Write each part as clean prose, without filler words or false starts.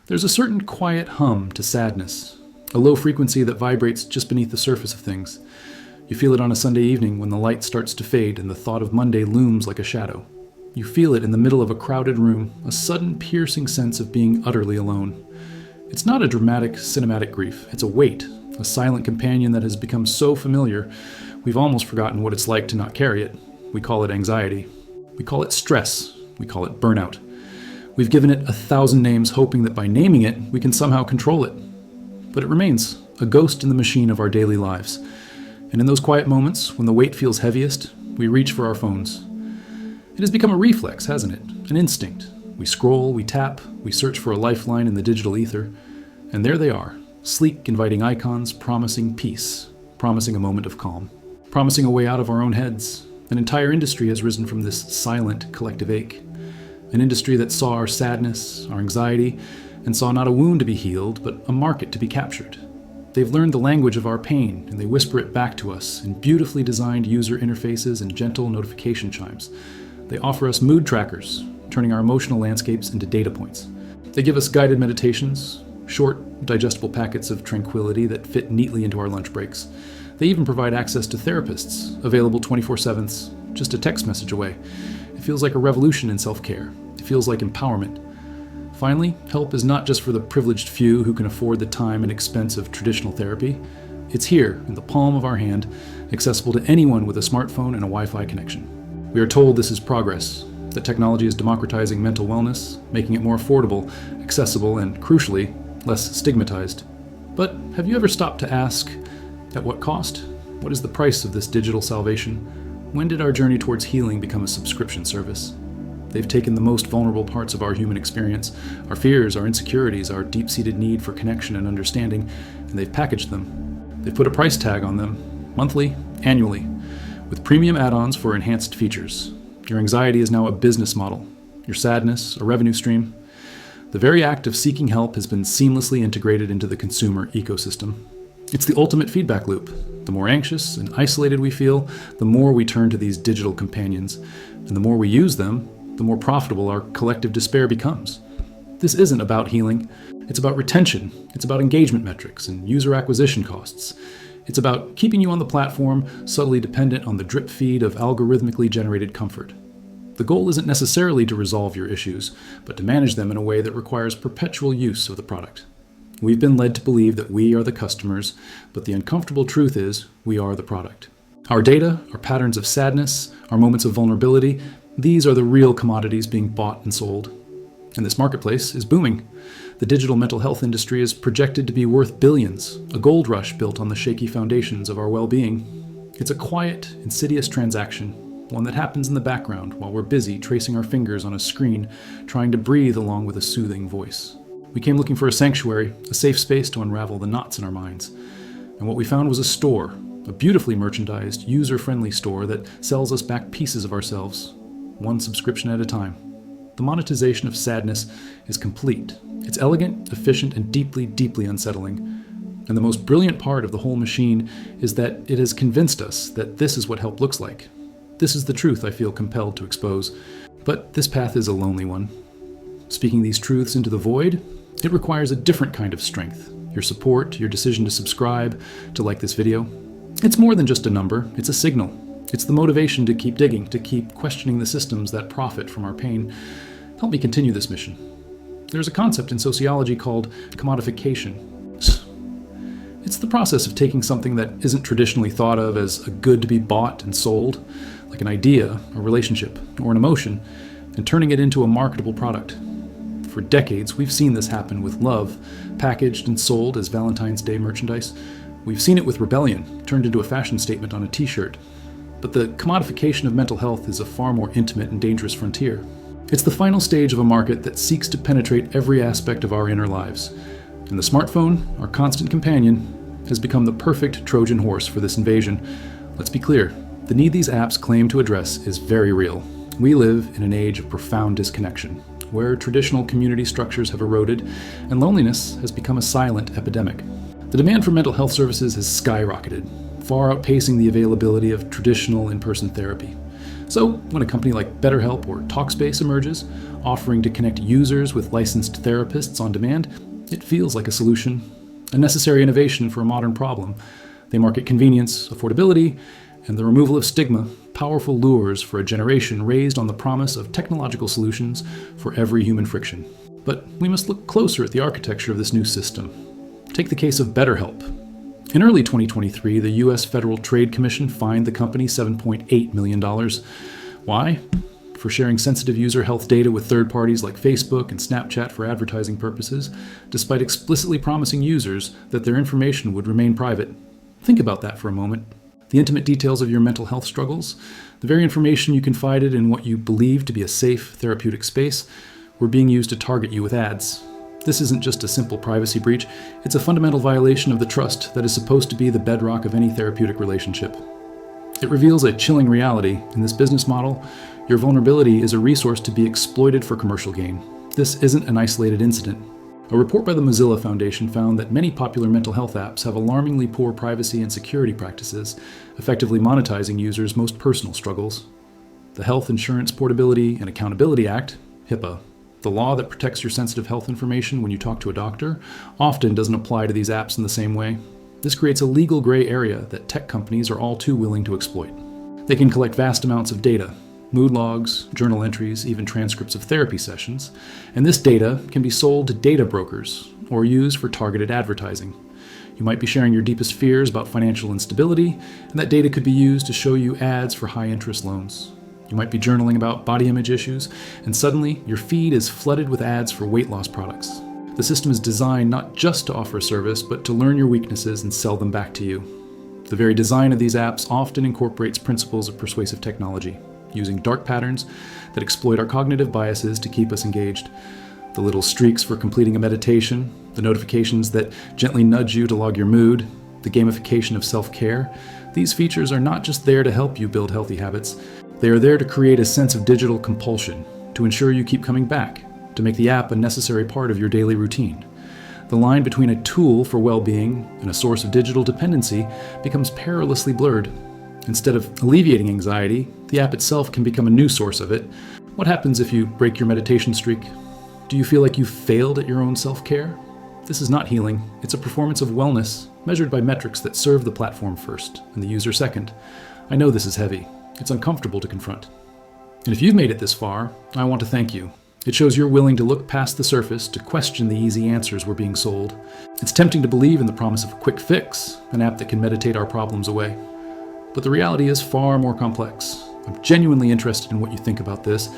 There's a certain quiet hum to sadness, a low frequency that vibrates just beneath the surface of things. You feel it on a Sunday evening when the light starts to fade and the thought of Monday looms like a shadow. You feel it in the middle of a crowded room, a sudden piercing sense of being utterly alone. It's not a dramatic, cinematic grief. It's a weight, a silent companion that has become so familiar, we've almost forgotten what it's like to not carry it. We call it anxiety. We call it stress. We call it burnout. We've given it 1,000 names, hoping that by naming it, we can somehow control it. But it remains a ghost in the machine of our daily lives. And in those quiet moments, when the weight feels heaviest, we reach for our phones. It has become a reflex, hasn't it? An instinct. We scroll, we tap, we search for a lifeline in the digital ether. And there they are, sleek, inviting icons, promising peace, promising a moment of calm, promising a way out of our own heads. An entire industry has risen from this silent collective ache. An industry that saw our sadness, our anxiety, and saw not a wound to be healed, but a market to be captured. They've learned the language of our pain, and they whisper it back to us in beautifully designed user interfaces and gentle notification chimes. They offer us mood trackers, turning our emotional landscapes into data points. They give us guided meditations, short, digestible packets of tranquility that fit neatly into our lunch breaks. They even provide access to therapists, available 24/7, just a text message away. It feels like a revolution in self-care. It feels like empowerment. Finally, help is not just for the privileged few who can afford the time and expense of traditional therapy. It's here, in the palm of our hand, accessible to anyone with a smartphone and a Wi-Fi connection. We are told this is progress, that technology is democratizing mental wellness, making it more affordable, accessible, and, crucially, less stigmatized. But have you ever stopped to ask, at what cost? What is the price of this digital salvation? When did our journey towards healing become a subscription service? They've taken the most vulnerable parts of our human experience, our fears, our insecurities, our deep-seated need for connection and understanding, and they've packaged them. They've put a price tag on them, monthly, annually, with premium add-ons for enhanced features. Your anxiety is now a business model, your sadness a revenue stream. The very act of seeking help has been seamlessly integrated into the consumer ecosystem. It's the ultimate feedback loop. The more anxious and isolated we feel, the more we turn to these digital companions, and the more we use them, the more profitable our collective despair becomes. This isn't about healing. It's about retention. It's about engagement metrics and user acquisition costs. It's about keeping you on the platform, subtly dependent on the drip feed of algorithmically generated comfort. The goal isn't necessarily to resolve your issues, but to manage them in a way that requires perpetual use of the product. We've been led to believe that we are the customers, but the uncomfortable truth is we are the product. Our data, our patterns of sadness, our moments of vulnerability, these are the real commodities being bought and sold. And this marketplace is booming. The digital mental health industry is projected to be worth billions, a gold rush built on the shaky foundations of our well-being. It's a quiet, insidious transaction, one that happens in the background while we're busy tracing our fingers on a screen, trying to breathe along with a soothing voice. We came looking for a sanctuary, a safe space to unravel the knots in our minds. And what we found was a store, a beautifully merchandised, user-friendly store that sells us back pieces of ourselves, one subscription at a time. The monetization of sadness is complete. It's elegant, efficient, and deeply, deeply unsettling. And the most brilliant part of the whole machine is that it has convinced us that this is what help looks like. This is the truth I feel compelled to expose. But this path is a lonely one. Speaking these truths into the void, it requires a different kind of strength. Your support, your decision to subscribe, to like this video. It's more than just a number, it's a signal. It's the motivation to keep digging, to keep questioning the systems that profit from our pain. Help me continue this mission. There's a concept in sociology called commodification. It's the process of taking something that isn't traditionally thought of as a good to be bought and sold, like an idea, a relationship, or an emotion, and turning it into a marketable product. For decades, we've seen this happen with love, packaged and sold as Valentine's Day merchandise. We've seen it with rebellion, turned into a fashion statement on a t-shirt. But the commodification of mental health is a far more intimate and dangerous frontier. It's the final stage of a market that seeks to penetrate every aspect of our inner lives. And the smartphone, our constant companion, has become the perfect Trojan horse for this invasion. Let's be clear, the need these apps claim to address is very real. We live in an age of profound disconnection, where traditional community structures have eroded and loneliness has become a silent epidemic. The demand for mental health services has skyrocketed, far outpacing the availability of traditional in-person therapy. So, when a company like BetterHelp or Talkspace emerges, offering to connect users with licensed therapists on demand, it feels like a solution, a necessary innovation for a modern problem. They market convenience, affordability, and the removal of stigma, powerful lures for a generation raised on the promise of technological solutions for every human friction. But we must look closer at the architecture of this new system. Take the case of BetterHelp. In early 2023, the U.S. Federal Trade Commission fined the company $7.8 million. Why? For sharing sensitive user health data with third parties like Facebook and Snapchat for advertising purposes, despite explicitly promising users that their information would remain private. Think about that for a moment. The intimate details of your mental health struggles, the very information you confided in what you believed to be a safe therapeutic space, were being used to target you with ads. This isn't just a simple privacy breach, it's a fundamental violation of the trust that is supposed to be the bedrock of any therapeutic relationship. It reveals a chilling reality. In this business model, your vulnerability is a resource to be exploited for commercial gain. This isn't an isolated incident. A report by the Mozilla Foundation found that many popular mental health apps have alarmingly poor privacy and security practices, effectively monetizing users' most personal struggles. The Health Insurance Portability and Accountability Act, HIPAA, the law that protects your sensitive health information when you talk to a doctor, often doesn't apply to these apps in the same way. This creates a legal gray area that tech companies are all too willing to exploit. They can collect vast amounts of data, mood logs, journal entries, even transcripts of therapy sessions, and this data can be sold to data brokers or used for targeted advertising. You might be sharing your deepest fears about financial instability, and that data could be used to show you ads for high-interest loans. You might be journaling about body image issues, and suddenly your feed is flooded with ads for weight loss products. The system is designed not just to offer a service, but to learn your weaknesses and sell them back to you. The very design of these apps often incorporates principles of persuasive technology, using dark patterns that exploit our cognitive biases to keep us engaged. The little streaks for completing a meditation, the notifications that gently nudge you to log your mood, the gamification of self-care, these features are not just there to help you build healthy habits. They are there to create a sense of digital compulsion, to ensure you keep coming back, to make the app a necessary part of your daily routine. The line between a tool for well-being and a source of digital dependency becomes perilously blurred. Instead of alleviating anxiety, the app itself can become a new source of it. What happens if you break your meditation streak? Do you feel like you've failed at your own self-care? This is not healing. It's a performance of wellness, measured by metrics that serve the platform first and the user second. I know this is heavy. It's uncomfortable to confront. And if you've made it this far, I want to thank you. It shows you're willing to look past the surface to question the easy answers we're being sold. It's tempting to believe in the promise of a quick fix, an app that can meditate our problems away. But the reality is far more complex. I'm genuinely interested in what you think about this.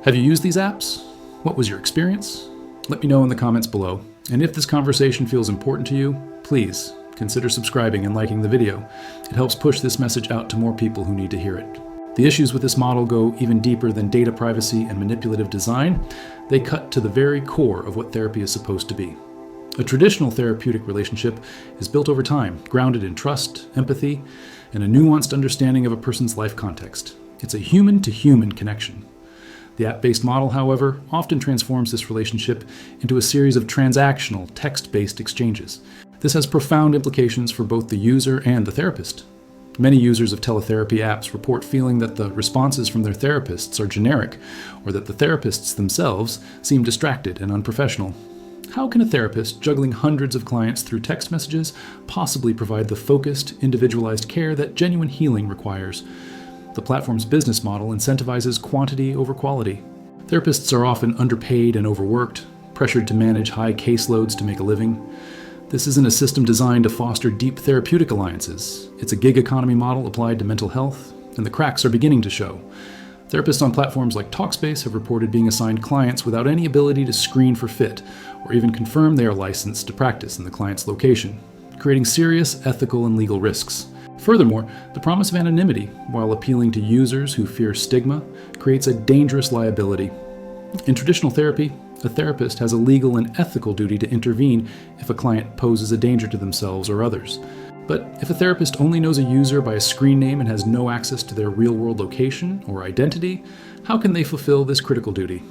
Have you used these apps? What was your experience? Let me know in the comments below. And if this conversation feels important to you, please consider subscribing and liking the video. It helps push this message out to more people who need to hear it. The issues with this model go even deeper than data privacy and manipulative design. They cut to the very core of what therapy is supposed to be. A traditional therapeutic relationship is built over time, grounded in trust, empathy, and a nuanced understanding of a person's life context. It's a human-to-human connection. The app-based model, however, often transforms this relationship into a series of transactional, text-based exchanges. This has profound implications for both the user and the therapist. Many users of teletherapy apps report feeling that the responses from their therapists are generic, or that the therapists themselves seem distracted and unprofessional. How can a therapist juggling hundreds of clients through text messages possibly provide the focused, individualized care that genuine healing requires? The platform's business model incentivizes quantity over quality. Therapists are often underpaid and overworked, pressured to manage high caseloads to make a living. This isn't a system designed to foster deep therapeutic alliances. It's a gig economy model applied to mental health, and the cracks are beginning to show. Therapists on platforms like Talkspace have reported being assigned clients without any ability to screen for fit, or even confirm they are licensed to practice in the client's location, creating serious ethical and legal risks. Furthermore, the promise of anonymity, while appealing to users who fear stigma, creates a dangerous liability. In traditional therapy, a therapist has a legal and ethical duty to intervene if a client poses a danger to themselves or others. But if a therapist only knows a user by a screen name and has no access to their real-world location or identity, how can they fulfill this critical duty?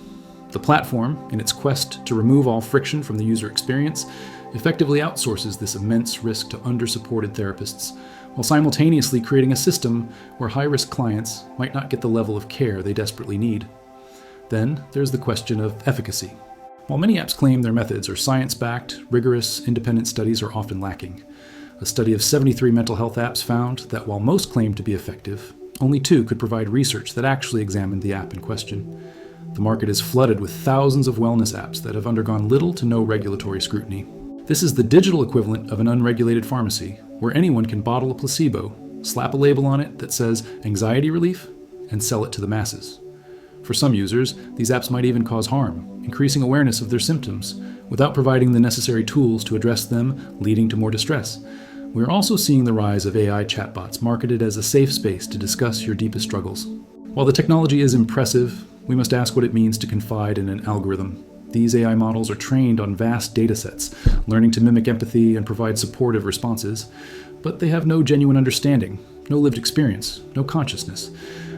The platform, in its quest to remove all friction from the user experience, effectively outsources this immense risk to under-supported therapists, while simultaneously creating a system where high-risk clients might not get the level of care they desperately need. Then there's the question of efficacy. While many apps claim their methods are science-backed, rigorous, independent studies are often lacking. A study of 73 mental health apps found that while most claimed to be effective, only 2 could provide research that actually examined the app in question. The market is flooded with thousands of wellness apps that have undergone little to no regulatory scrutiny. This is the digital equivalent of an unregulated pharmacy, where anyone can bottle a placebo, slap a label on it that says anxiety relief, and sell it to the masses. For some users, these apps might even cause harm, increasing awareness of their symptoms, without providing the necessary tools to address them, leading to more distress. We are also seeing the rise of AI chatbots marketed as a safe space to discuss your deepest struggles. While the technology is impressive, we must ask what it means to confide in an algorithm. These AI models are trained on vast datasets, learning to mimic empathy and provide supportive responses, but they have no genuine understanding, no lived experience, no consciousness.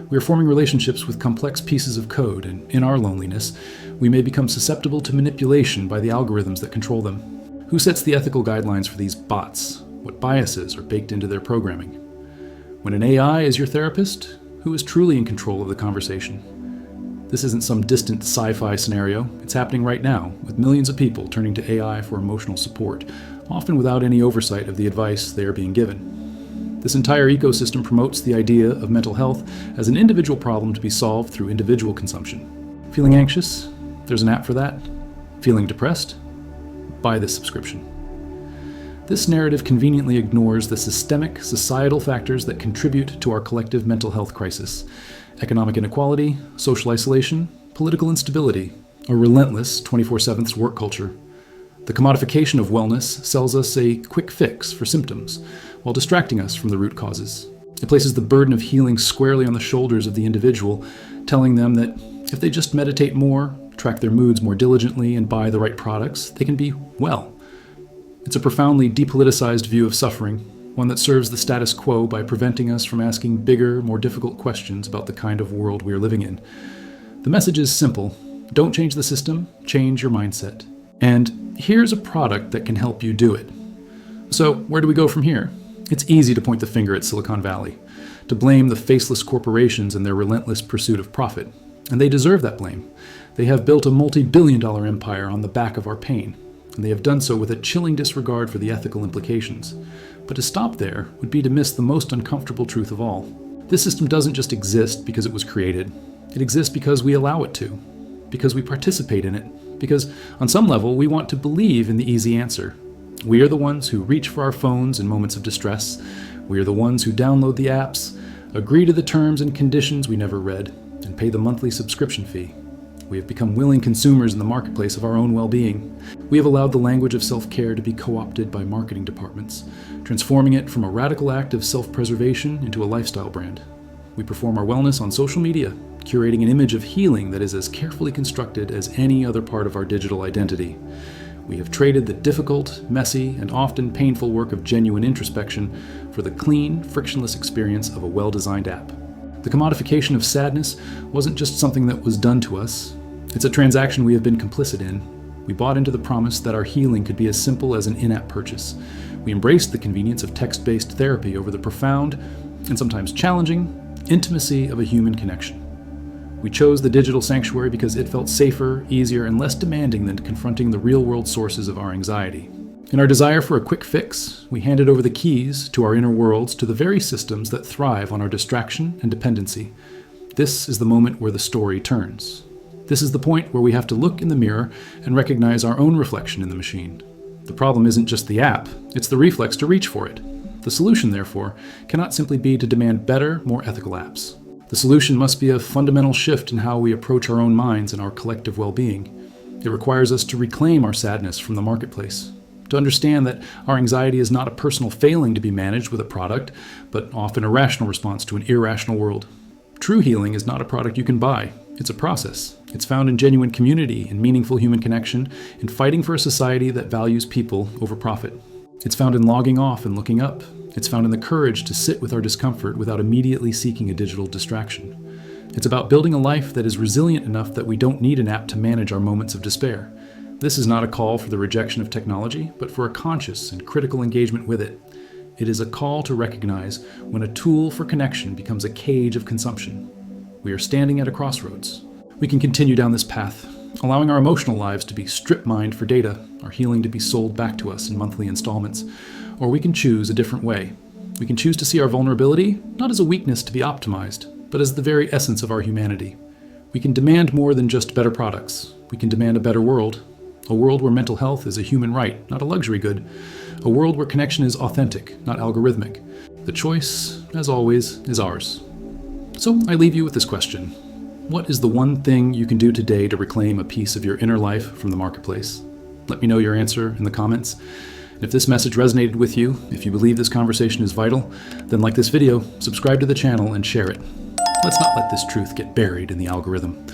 We are forming relationships with complex pieces of code, and in our loneliness, we may become susceptible to manipulation by the algorithms that control them. Who sets the ethical guidelines for these bots? What biases are baked into their programming? When an AI is your therapist, who is truly in control of the conversation? This isn't some distant sci-fi scenario. It's happening right now, with millions of people turning to AI for emotional support, often without any oversight of the advice they are being given. This entire ecosystem promotes the idea of mental health as an individual problem to be solved through individual consumption. Feeling anxious? There's an app for that. Feeling depressed? Buy this subscription. This narrative conveniently ignores the systemic, societal factors that contribute to our collective mental health crisis: economic inequality, social isolation, political instability, a relentless 24/7 work culture. The commodification of wellness sells us a quick fix for symptoms, while distracting us from the root causes. It places the burden of healing squarely on the shoulders of the individual, telling them that if they just meditate more, track their moods more diligently, and buy the right products, they can be well. It's a profoundly depoliticized view of suffering, one that serves the status quo by preventing us from asking bigger, more difficult questions about the kind of world we are living in. The message is simple: don't change the system, change your mindset. And here's a product that can help you do it. So, where do we go from here? It's easy to point the finger at Silicon Valley, to blame the faceless corporations and their relentless pursuit of profit. And they deserve that blame. They have built a multi-billion-dollar empire on the back of our pain, and they have done so with a chilling disregard for the ethical implications. But to stop there would be to miss the most uncomfortable truth of all. This system doesn't just exist because it was created. It exists because we allow it to, because we participate in it, because on some level we want to believe in the easy answer. We are the ones who reach for our phones in moments of distress. We are the ones who download the apps, agree to the terms and conditions we never read, and pay the monthly subscription fee. We have become willing consumers in the marketplace of our own well-being. We have allowed the language of self-care to be co-opted by marketing departments, transforming it from a radical act of self-preservation into a lifestyle brand. We perform our wellness on social media, curating an image of healing that is as carefully constructed as any other part of our digital identity. We have traded the difficult, messy, and often painful work of genuine introspection for the clean, frictionless experience of a well-designed app. The commodification of sadness wasn't just something that was done to us. It's a transaction we have been complicit in. We bought into the promise that our healing could be as simple as an in-app purchase. We embraced the convenience of text-based therapy over the profound, and sometimes challenging, intimacy of a human connection. We chose the digital sanctuary because it felt safer, easier, and less demanding than confronting the real-world sources of our anxiety. In our desire for a quick fix, we handed over the keys to our inner worlds to the very systems that thrive on our distraction and dependency. This is the moment where the story turns. This is the point where we have to look in the mirror and recognize our own reflection in the machine. The problem isn't just the app, it's the reflex to reach for it. The solution, therefore, cannot simply be to demand better, more ethical apps. The solution must be a fundamental shift in how we approach our own minds and our collective well-being. It requires us to reclaim our sadness from the marketplace, to understand that our anxiety is not a personal failing to be managed with a product, but often a rational response to an irrational world. True healing is not a product you can buy. It's a process. It's found in genuine community and meaningful human connection, in fighting for a society that values people over profit. It's found in logging off and looking up. It's found in the courage to sit with our discomfort without immediately seeking a digital distraction. It's about building a life that is resilient enough that we don't need an app to manage our moments of despair. This is not a call for the rejection of technology, but for a conscious and critical engagement with it. It is a call to recognize when a tool for connection becomes a cage of consumption. We are standing at a crossroads. We can continue down this path, allowing our emotional lives to be strip-mined for data, our healing to be sold back to us in monthly installments, or we can choose a different way. We can choose to see our vulnerability not as a weakness to be optimized, but as the very essence of our humanity. We can demand more than just better products. We can demand a better world, a world where mental health is a human right, not a luxury good, a world where connection is authentic, not algorithmic. The choice, as always, is ours. So I leave you with this question. What is the one thing you can do today to reclaim a piece of your inner life from the marketplace? Let me know your answer in the comments. And if this message resonated with you, if you believe this conversation is vital, then like this video, subscribe to the channel, and share it. Let's not let this truth get buried in the algorithm.